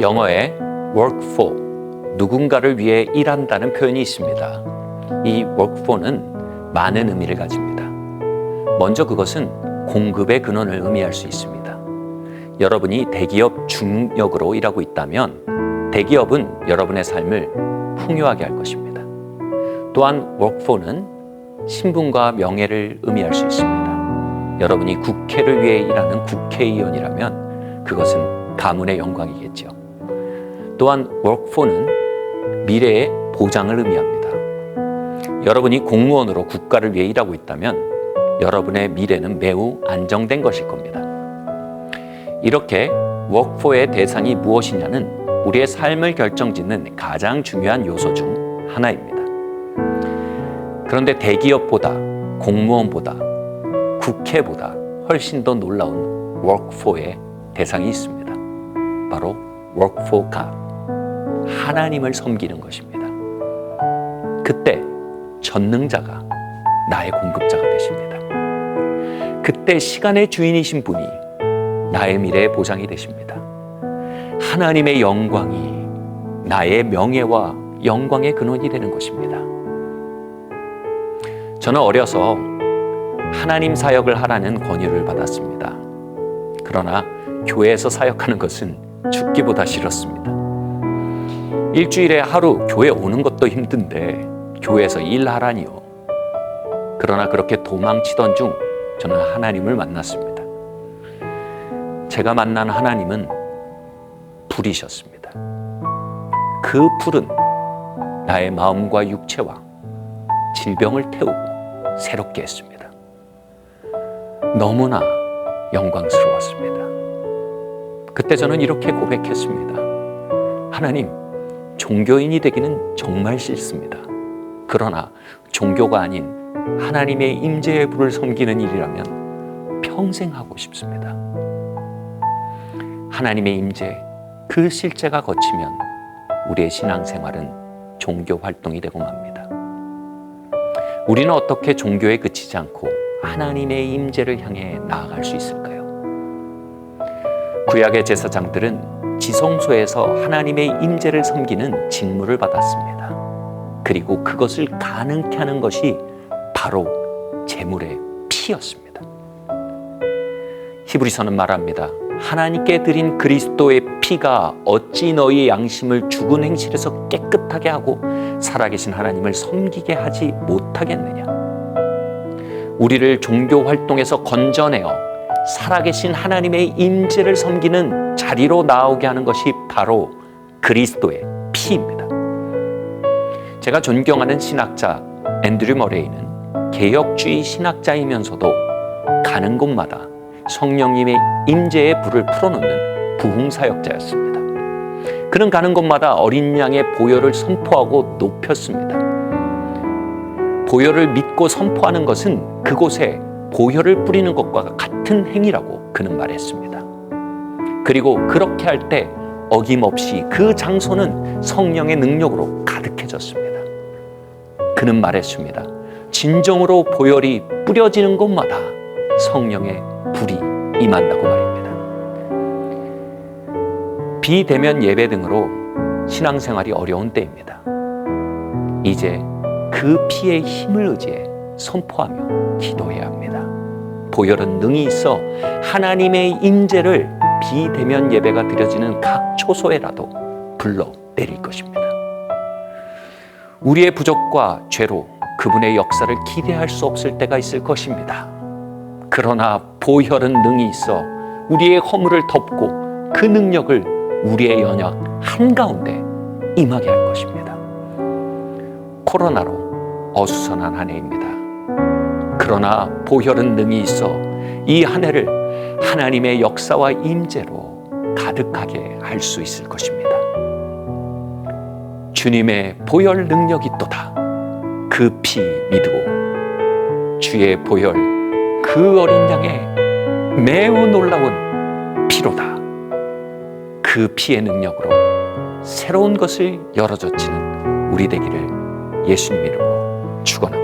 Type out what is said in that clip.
영어에 work for, 누군가를 위해 일한다는 표현이 있습니다. 이 work for는 많은 의미를 가집니다. 먼저 그것은 공급의 근원을 의미할 수 있습니다. 여러분이 대기업 중역으로 일하고 있다면 대기업은 여러분의 삶을 풍요하게 할 것입니다. 또한 work for는 신분과 명예를 의미할 수 있습니다. 여러분이 국회를 위해 일하는 국회의원이라면 그것은 가문의 영광이겠죠. 또한 work for는 미래의 보장을 의미합니다. 여러분이 공무원으로 국가를 위해 일하고 있다면 여러분의 미래는 매우 안정된 것일 겁니다. 이렇게 work for의 대상이 무엇이냐는 우리의 삶을 결정짓는 가장 중요한 요소 중 하나입니다. 그런데 대기업보다, 공무원보다, 국회보다 훨씬 더 놀라운 work for의 대상이 있습니다. 바로 work for God, 하나님을 섬기는 것입니다. 그때 전능자가 나의 공급자가 되십니다. 그때 시간의 주인이신 분이 나의 미래의 보장이 되십니다. 하나님의 영광이 나의 명예와 영광의 근원이 되는 것입니다. 저는 어려서 하나님 사역을 하라는 권유를 받았습니다. 그러나 교회에서 사역하는 것은 죽기보다 싫었습니다. 일주일에 하루 교회 오는 것도 힘든데 교회에서 일하라니요. 그러나 그렇게 도망치던 중 저는 하나님을 만났습니다. 제가 만난 하나님은 불이셨습니다. 그 불은 나의 마음과 육체와 질병을 태우고 새롭게 했습니다. 너무나 영광스러웠습니다. 그때 저는 이렇게 고백했습니다. 하나님, 종교인이 되기는 정말 싫습니다. 그러나 종교가 아닌 하나님의 임재의 불을 섬기는 일이라면 평생 하고 싶습니다. 하나님의 임재, 그 실제가 거치면 우리의 신앙생활은 종교 활동이 되고 맙니다. 우리는 어떻게 종교에 그치지 않고 하나님의 임재를 향해 나아갈 수 있을까요? 구약의 제사장들은 지성소에서 하나님의 임재를 섬기는 직무를 받았습니다. 그리고 그것을 가능케 하는 것이 바로 제물의 피였습니다. 히브리서는 말합니다. 하나님께 드린 그리스도의 피가 어찌 너희의 양심을 죽은 행실에서 깨끗하게 하고 살아계신 하나님을 섬기게 하지 못하겠느냐. 우리를 종교 활동에서 건져내어 살아계신 하나님의 임재를 섬기는 자리로 나오게 하는 것이 바로 그리스도의 피입니다. 제가 존경하는 신학자 앤드류 머레이는 개혁주의 신학자이면서도 가는 곳마다 성령님의 임재의 불을 풀어놓는 부흥사역자였습니다. 그는 가는 곳마다 어린 양의 보혈을 선포하고 높였습니다. 보혈을 믿고 선포하는 것은 그곳에 보혈을 뿌리는 것과 같은 행위라고 그는 말했습니다. 그리고 그렇게 할 때 어김없이 그 장소는 성령의 능력으로 가득해졌습니다. 그는 말했습니다. 진정으로 보혈이 뿌려지는 곳마다 성령의 불이 임한다고 말입니다. 비대면 예배 등으로 신앙생활이 어려운 때입니다. 이제 그 피의 힘을 의지해 선포하며 기도해야 합니다. 보혈은 능히 있어 하나님의 임재를 비대면 예배가 드려지는 각 초소에라도 불러내릴 것입니다. 우리의 부족과 죄로 그분의 역사를 기대할 수 없을 때가 있을 것입니다. 그러나 보혈은 능히 있어 우리의 허물을 덮고 그 능력을 우리의 연약 한가운데 임하게 할 것입니다. 코로나로 어수선한 한 해입니다. 그러나 보혈은 능히 있어 이 한 해를 하나님의 역사와 임재로 가득하게 할 수 있을 것입니다. 주님의 보혈 능력이 또다. 그 피 믿고 주의 보혈 그 어린 양의 매우 놀라운 피로다. 그 피의 능력으로 새로운 것을 열어젖히는 우리 되기를 예수님 이름으로 축원합니다.